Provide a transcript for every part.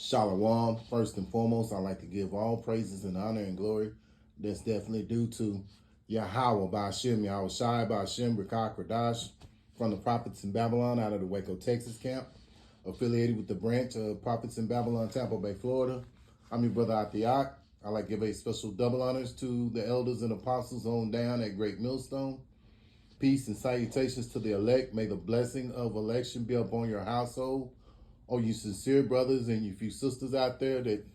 Shalom. First and foremost, I'd like to give all praises and honor and glory that's definitely due to Yahweh Ba'Shem, Yahweh Shai Ba'Shem, Rakah Kradash, from the Prophets in Babylon out of the Waco, Texas camp, affiliated with the branch of Prophets in Babylon, Tampa Bay, Florida. I'm your brother Athiak. I'd like to give a special double honors to the elders and apostles on down at Great Millstone. Peace and salutations to the elect. May the blessing of election be upon your household. Oh, you sincere brothers and you few sisters out there that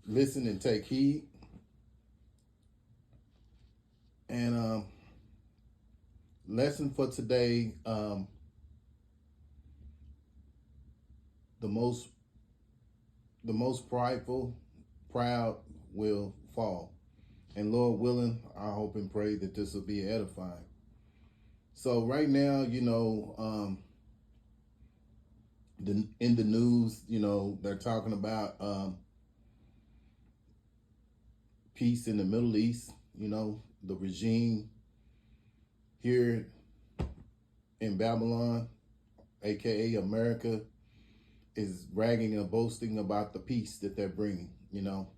listen and take heed. And lesson for today, the most prideful, proud will fall. And Lord willing, I hope and pray that this will be edifying. So right now, in the news, they're talking about peace in the Middle East. The regime here in Babylon, aka America, is bragging and boasting about the peace that they're bringing, in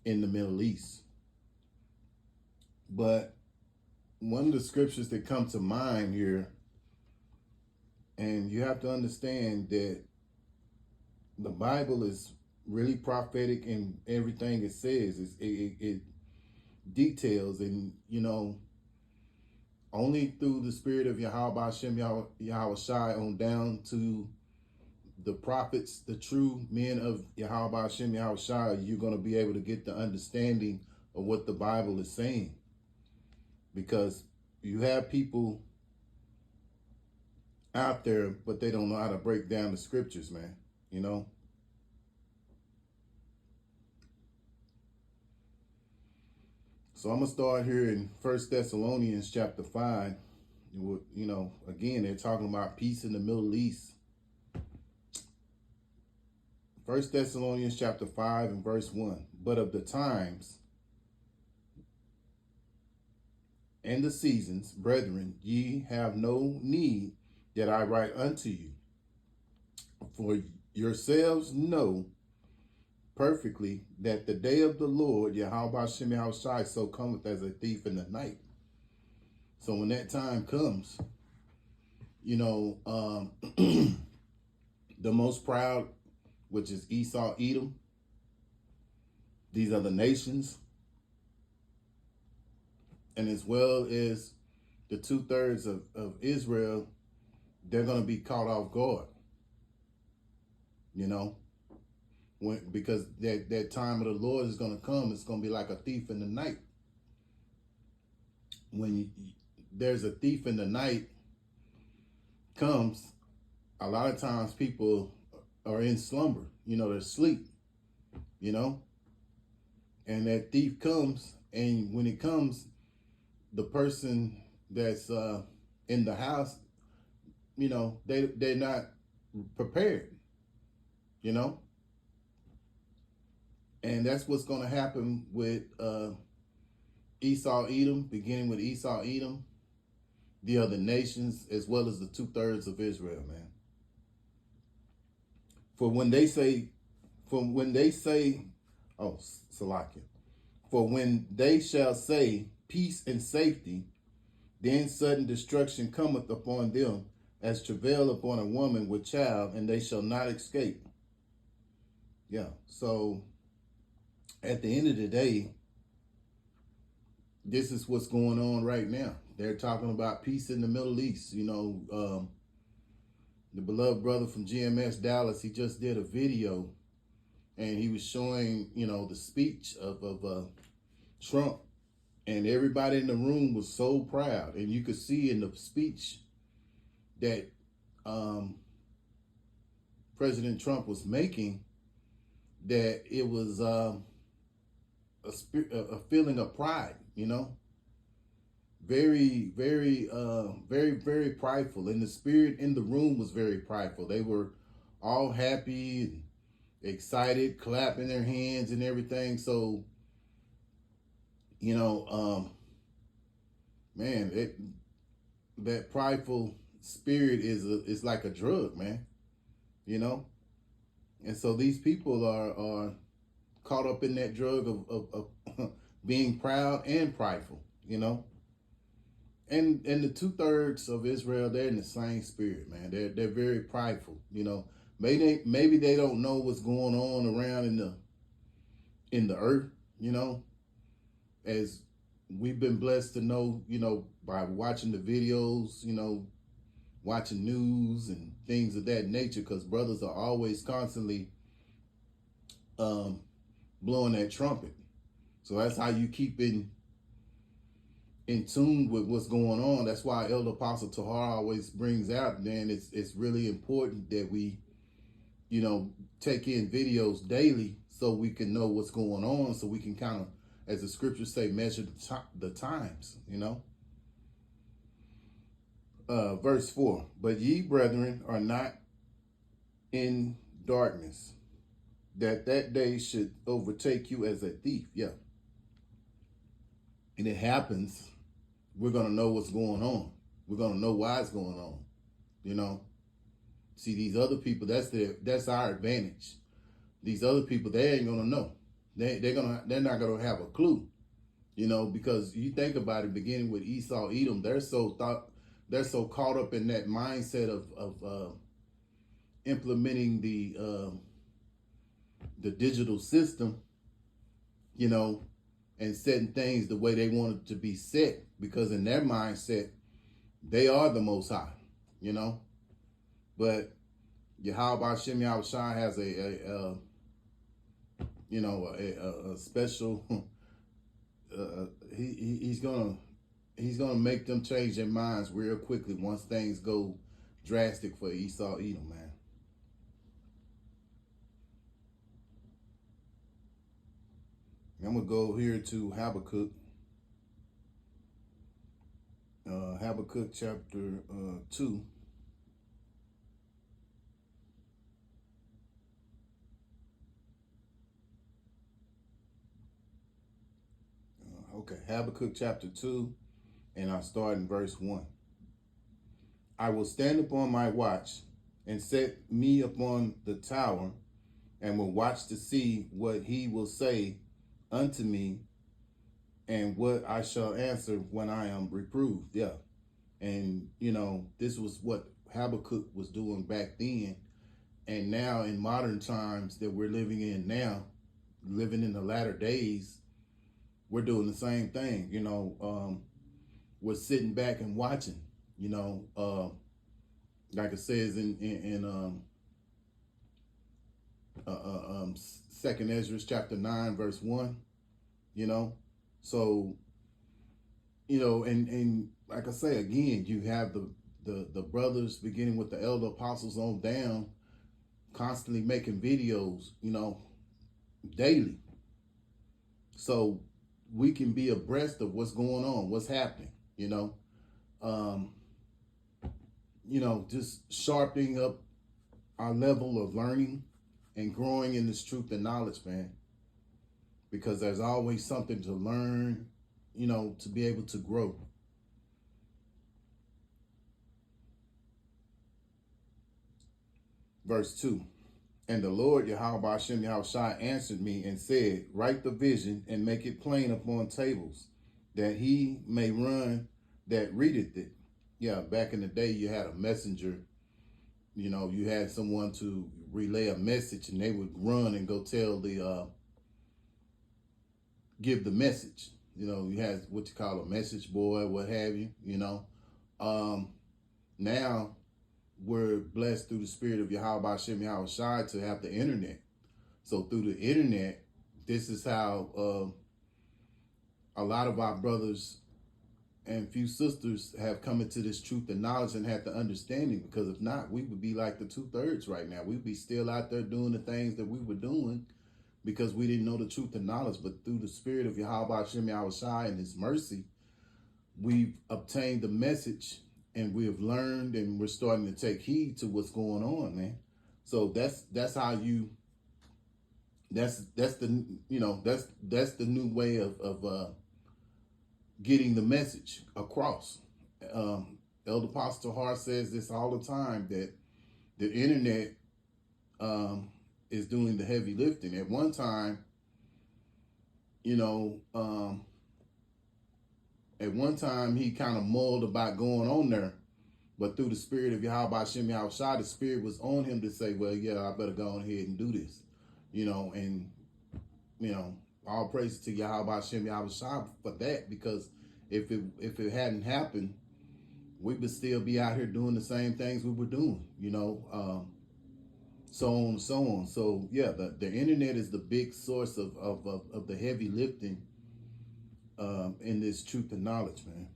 the Middle East. But one of the scriptures that come to mind here, and you have to understand that the Bible is really prophetic in everything it says. It details, and only through the spirit of Yahweh Hashem, Yahweh Shai on down to the prophets, the true men of Yahweh Hashem, Yahweh Shai, you're going to be able to get the understanding of what the Bible is saying. Because you have people out there, but they don't know how to break down the scriptures, man. So I'm going to start here in 1 Thessalonians chapter 5. Again, they're talking about peace in the Middle East. 1 Thessalonians chapter 5 and verse 1. But of the times and the seasons, brethren, ye have no need that I write unto you. For yourselves know perfectly that the day of the Lord, Yahweh Hashem Yahweh Shai, so cometh as a thief in the night. So when that time comes, the most proud, which is Esau, Edom, these are the nations, and as well as the 2/3 of Israel, they're going to be caught off guard, because that time of the Lord is going to come. It's going to be like a thief in the night. When there's a thief in the night comes, a lot of times people are in slumber, they're asleep, and that thief comes, and when it comes, the person that's in the house, they're not prepared, and that's what's going to happen with Esau, Edom, beginning with Esau, Edom, the other nations, as well as the 2/3 of Israel, man. For when they say, oh, Salakia, for when they shall say peace and safety, then sudden destruction cometh upon them as travail upon a woman with child, and they shall not escape. Yeah, so at the end of the day, this is what's going on right now. They're talking about peace in the Middle East. The beloved brother from GMS Dallas, he just did a video, and he was showing, the speech of Trump, and everybody in the room was so proud. And you could see in the speech that President Trump was making that it was a feeling of pride, very, very, very, very prideful. And the spirit in the room was very prideful. They were all happy and excited, clapping their hands and everything. So, man, that prideful spirit is like a drug, man. And so these people are caught up in that drug of being proud and prideful, you know. And the 2/3 of Israel, they're in the same spirit, man. They're very prideful, you know. Maybe they don't know what's going on around in the earth, you know, as we've been blessed to know, you know, by watching the videos, you know, watching news and things of that nature, because brothers are always constantly um, blowing that trumpet. So that's how you keep in tune with what's going on. That's why Elder Apostle Tahar always brings out, man, it's really important that we, you know, take in videos daily so we can know what's going on, so we can kind of, as the scriptures say, measure the times, you know. Verse 4, but ye, brethren, are not in darkness, that day should overtake you as a thief. Yeah. And it happens, we're going to know what's going on. We're going to know why it's going on, you know. See, these other people, that's our advantage. These other people, they ain't going to know. They're not going to have a clue, you know, because you think about it, beginning with Esau, Edom, they're so caught up in that mindset of implementing the digital system, you know, and setting things the way they want it to be set, because in their mindset, they are the Most High, you know. But Yahweh Shem Yahushua has a special. He's gonna make them change their minds real quickly once things go drastic for Esau Edom, man. I'm gonna go here to Habakkuk. Habakkuk chapter 2. Okay, Habakkuk chapter 2, and I'll start in verse 1. I will stand upon my watch and set me upon the tower, and will watch to see what he will say unto me, and what I shall answer when I am reproved. Yeah. And, you know, this was what Habakkuk was doing back then. And now in modern times that we're living in now, living in the latter days, we're doing the same thing. You know, we're sitting back and watching, you know, like it says in Second Ezra chapter 9, verse 1, you know. So, you know, and like I say again, you have the brothers, beginning with the elder apostles on down, constantly making videos, you know, daily. So we can be abreast of what's going on, what's happening, you know. Um, you know, just sharpening up our level of learning and growing in this truth and knowledge, man. Because there's always something to learn, you know, to be able to grow. Verse 2. And the Lord Yahweh Hashem Yahushua answered me and said, write the vision and make it plain upon tables, that he may run that readeth it. Yeah, back in the day, you had a messenger. You know, you had someone to relay a message, and they would run and go tell give the message. You know, you had what you call a message boy, what have you, you know. Now, we're blessed through the spirit of Yahweh Hashem Yahushua to have the internet. So through the internet, this is how a lot of our brothers and few sisters have come into this truth and knowledge and had the understanding. Because if not, we would be like the 2/3 right now. We'd be still out there doing the things that we were doing because we didn't know the truth and knowledge. But through the spirit of Yahweh Hashem Yahushua and his mercy, we've obtained the message, and we have learned, and we're starting to take heed to what's going on, man. So that's how you. That's the, you know, that's the new way of getting the message across. Elder Apostle Hart says this all the time, that the internet is doing the heavy lifting. At one time, you know, at one time he kind of mulled about going on there, but through the spirit of Yahweh Shem Yahushua, the spirit was on him to say, well, yeah, I better go on ahead and do this, and, all praise to Yahweh Shem Yahushua for that, because if it hadn't happened, we would still be out here doing the same things we were doing, so on and so on. So yeah, the internet is the big source of the heavy lifting in this truth and knowledge, man.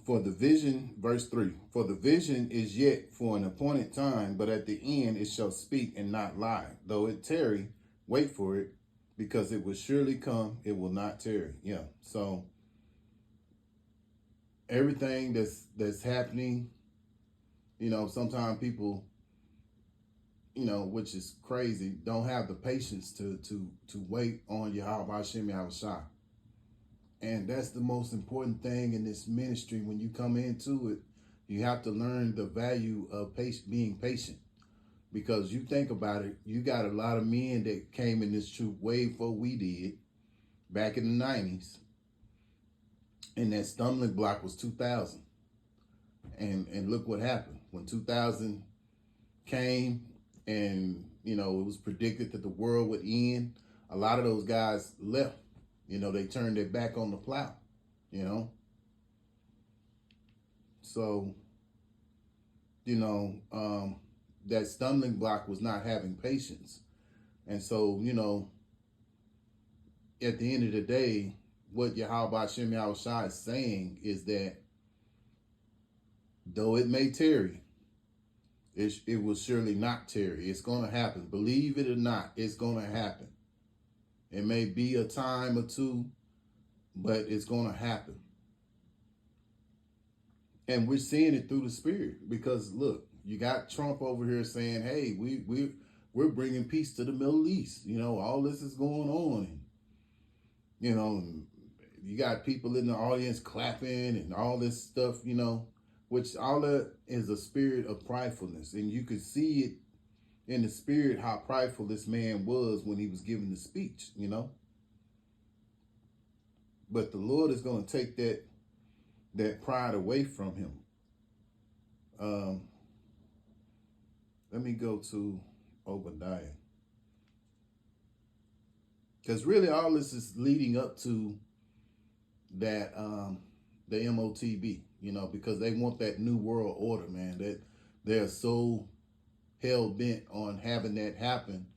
For the vision, verse 3, for the vision is yet for an appointed time, but at the end it shall speak and not lie. Though it tarry, wait for it, because it will surely come, it will not tarry. Yeah, so everything that's happening, sometimes people, which is crazy, don't have the patience to wait on Yahweh Shem Yahushua. And that's the most important thing in this ministry. When you come into it, you have to learn the value of being patient. Because you think about it, you got a lot of men that came in this truth way before we did, back in the 90s. And that stumbling block was 2000. And look what happened. When 2000 came and, it was predicted that the world would end, a lot of those guys left. They turned their back on the plow, So, that stumbling block was not having patience. And so, at the end of the day, what Yahweh Shem Yahushua is saying is that though it may tarry, it will surely not tarry. It's going to happen. Believe it or not, it's going to happen. It may be a time or two, but it's going to happen. And we're seeing it through the spirit, because look, you got Trump over here saying, hey, we're bringing peace to the Middle East. All this is going on. And, you got people in the audience clapping and all this stuff, which all that is a spirit of pridefulness. And you could see it in the spirit how prideful this man was when he was giving the speech, But the Lord is going to take that pride away from him. Let me go to Obadiah. Because really all this is leading up to that the MOTB, because they want that new world order, man. That they're so hell bent on having that happen,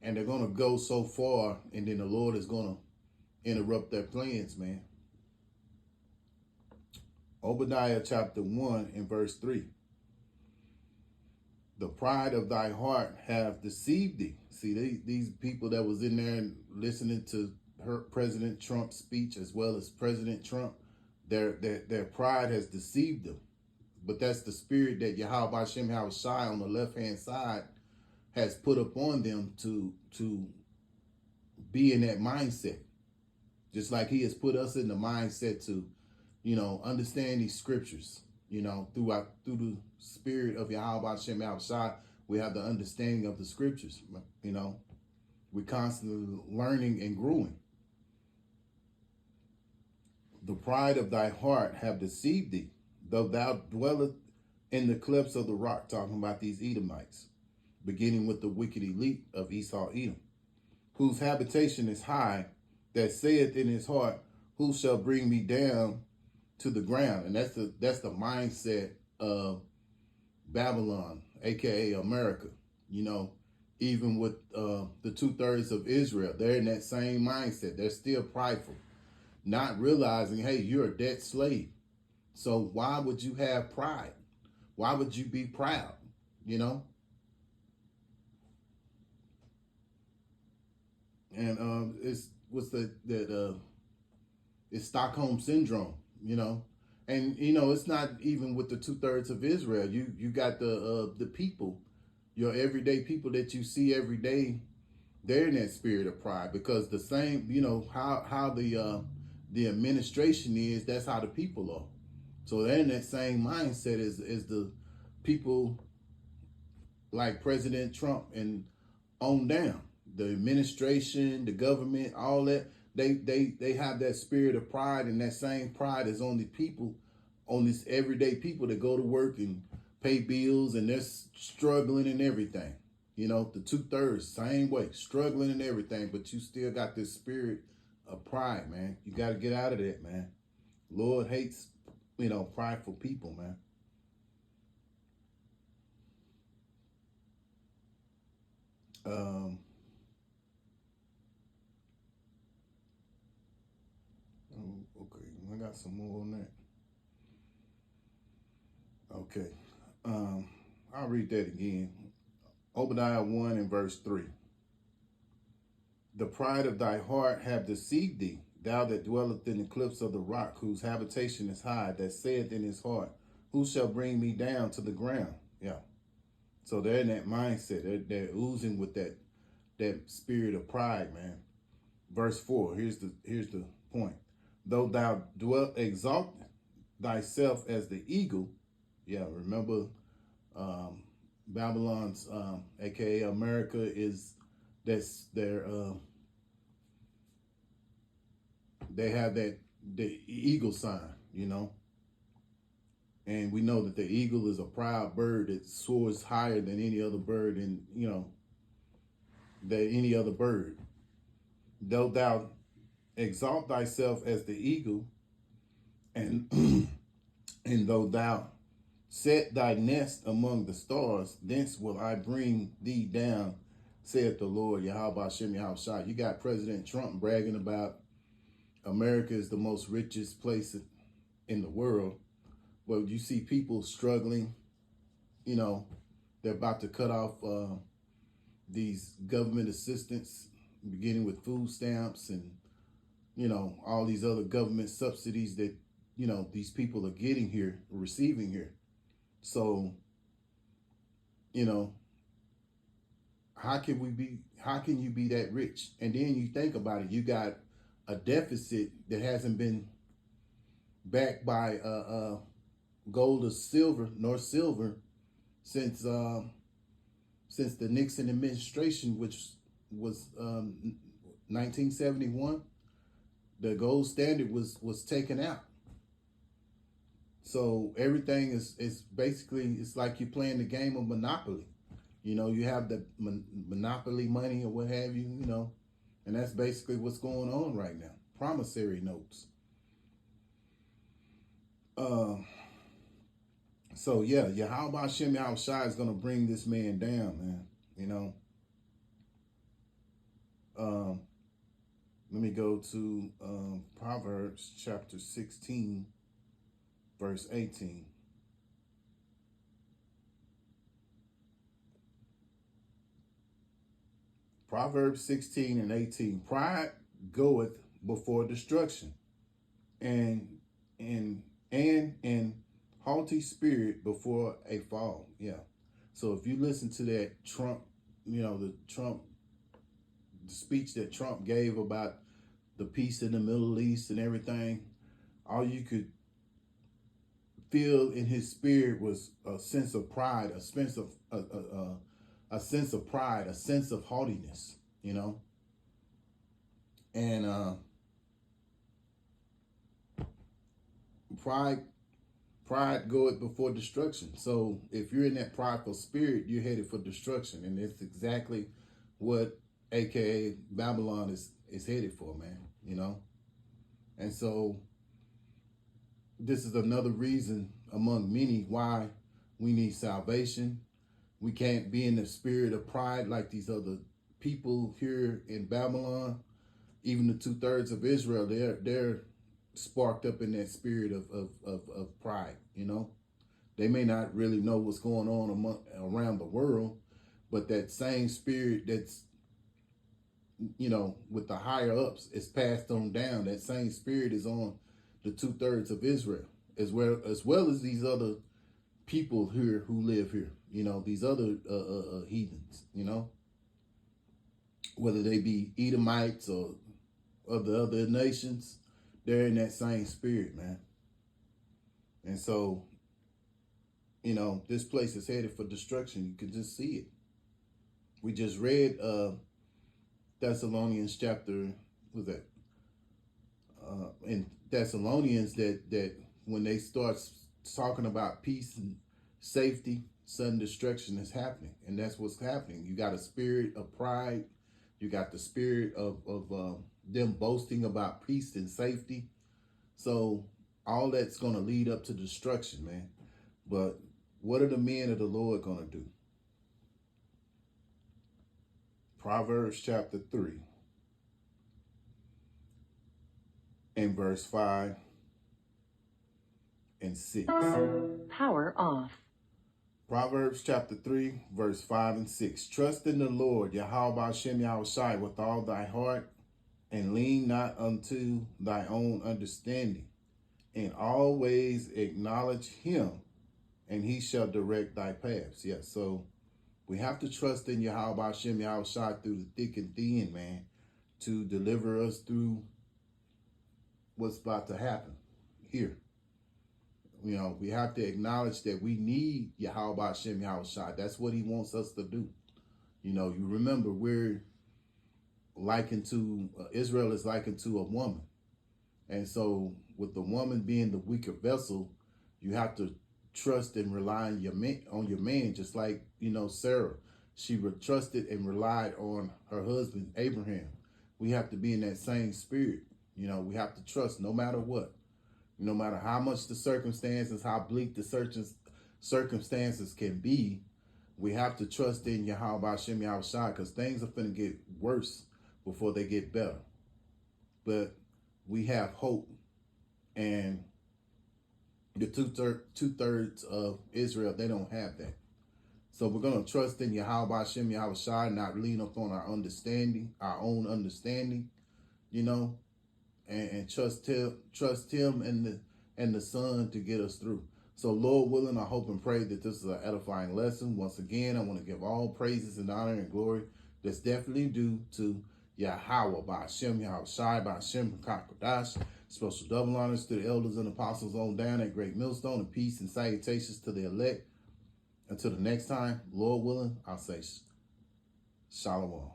and they're gonna go so far, and then the Lord is gonna interrupt their plans, man. Obadiah chapter 1 and verse 3. The pride of thy heart have deceived thee. See, these people that was in there and listening to President Trump's speech, as well as President Trump, their pride has deceived them. But that's the spirit that Yahweh Shem Yahushua on the left-hand side has put upon them to be in that mindset. Just like he has put us in the mindset to, understand these scriptures, through the spirit of Yahweh Shem Yahushua, we have the understanding of the scriptures, we're constantly learning and growing. The pride of thy heart have deceived thee, though thou dwellest in the clefts of the rock, talking about these Edomites, beginning with the wicked elite of Esau Edom, whose habitation is high, that saith in his heart, who shall bring me down to the ground? And that's the mindset of Babylon, aka America. Even with the 2/3 of Israel, they're in that same mindset. They're still prideful, not realizing, hey, you're a debt slave. So why would you have pride? Why would you be proud? And it's Stockholm syndrome, and it's not even with the 2/3 of Israel. You got the people, your everyday people that you see every day. They're in that spirit of pride, because the same, how the administration is, that's how the people are. So they're in that same mindset as the people like President Trump and on down. The administration, the government, all that, they have that spirit of pride, and that same pride is on the people, on these everyday people that go to work and pay bills, and they're struggling and everything. You know, the 2/3, same way, struggling and everything, but you still got this spirit of pride, man. You got to get out of that, man. Lord hates, prideful people, man. Okay, I got some more on that. Okay, I'll read that again. Obadiah 1 and verse 3. The pride of thy heart have deceived thee, thou that dwelleth in the cliffs of the rock, whose habitation is high, that saith in his heart, who shall bring me down to the ground? Yeah. So they're in that mindset. They're oozing with that spirit of pride, man. Verse 4. Here's the point. Though thou exalt thyself as the eagle. Yeah, remember Babylon's aka America that's their they have the eagle sign, and we know that the eagle is a proud bird that soars higher than any other bird, and than any other bird. Though thou exalt thyself as the eagle, and and though thou set thy nest among the stars, thence will I bring thee down, saith the Lord, Yahweh Hashem Yahushua. You got President Trump bragging about America is the most richest place in the world. Well, you see people struggling, they're about to cut off these government assistance, beginning with food stamps and, all these other government subsidies that, these people are getting here, receiving here. So, how can you be that rich? And then you think about it, you got a deficit that hasn't been backed by gold or silver, nor silver, since the Nixon administration, which was 1971. The gold standard was taken out. So everything is basically, it's like you're playing the game of Monopoly. You have the Monopoly money or what have you, and that's basically what's going on right now. Promissory notes. So yeah, Yahweh Hashem Yahushua is gonna bring this man down, man. Let me go to Proverbs chapter 16, verse 18. Proverbs 16 and 18. Pride goeth before destruction, and haughty spirit before a fall. Yeah. So if you listen to that Trump, the speech that Trump gave about the peace in the Middle East and everything, all you could feel in his spirit was a sense of pride, a sense of pride, a sense of haughtiness, and pride goeth before destruction. So if you're in that prideful spirit, you're headed for destruction, and it's exactly what AKA Babylon is headed for, man. And so this is another reason among many why we need salvation. We can't be in the spirit of pride like these other people here in Babylon. Even the 2/3 of Israel, they're sparked up in that spirit of pride. They may not really know what's going on around the world, but that same spirit that's with the higher ups is passed on down. That same spirit is on the 2/3 of Israel, as well as these other people here who live here. These other heathens. Whether they be Edomites or of the other nations, they're in that same spirit, man. And so, this place is headed for destruction. You can just see it. We just read Thessalonians chapter, was that? In Thessalonians that when they start talking about peace and safety, sudden destruction is happening. And that's what's happening. You got a spirit of pride. You got the spirit of them boasting about peace and safety. So all that's going to lead up to destruction, man. But what are the men of the Lord going to do? Proverbs chapter 3 and verse 5 and 6. Power off. Proverbs chapter 3, verse 5 and 6. Trust in the Lord, Yahweh Hashem Yahushai, with all thy heart, and lean not unto thy own understanding. And always acknowledge him, and he shall direct thy paths. Yes, so we have to trust in Yahweh Hashem Yahushai through the thick and thin, man, to deliver us through what's about to happen here. We have to acknowledge that we need Yahweh Hashem Yahushai. That's what he wants us to do. You remember we're likened to, Israel is likened to a woman. And so with the woman being the weaker vessel, you have to trust and rely on your man, just like, Sarah. She trusted and relied on her husband, Abraham. We have to be in that same spirit. We have to trust no matter what. No matter how much the circumstances, how bleak the circumstances can be, we have to trust in Yahweh Hashem Yahushai, because things are going to get worse before they get better. But we have hope, and the two-thirds of Israel, they don't have that. So we're going to trust in Yahweh Hashem Yahushai, not lean upon our own understanding, and trust him and the Son to get us through. So Lord willing, I hope and pray that this is an edifying lesson. Once again, I want to give all praises and honor and glory that's definitely due to Yahweh by Hashem Yahushai by Hashem Kakodash. Special double honors to the elders and apostles on down at Great Millstone, and peace and salutations to the elect. Until the next time, Lord willing, I'll say shalom.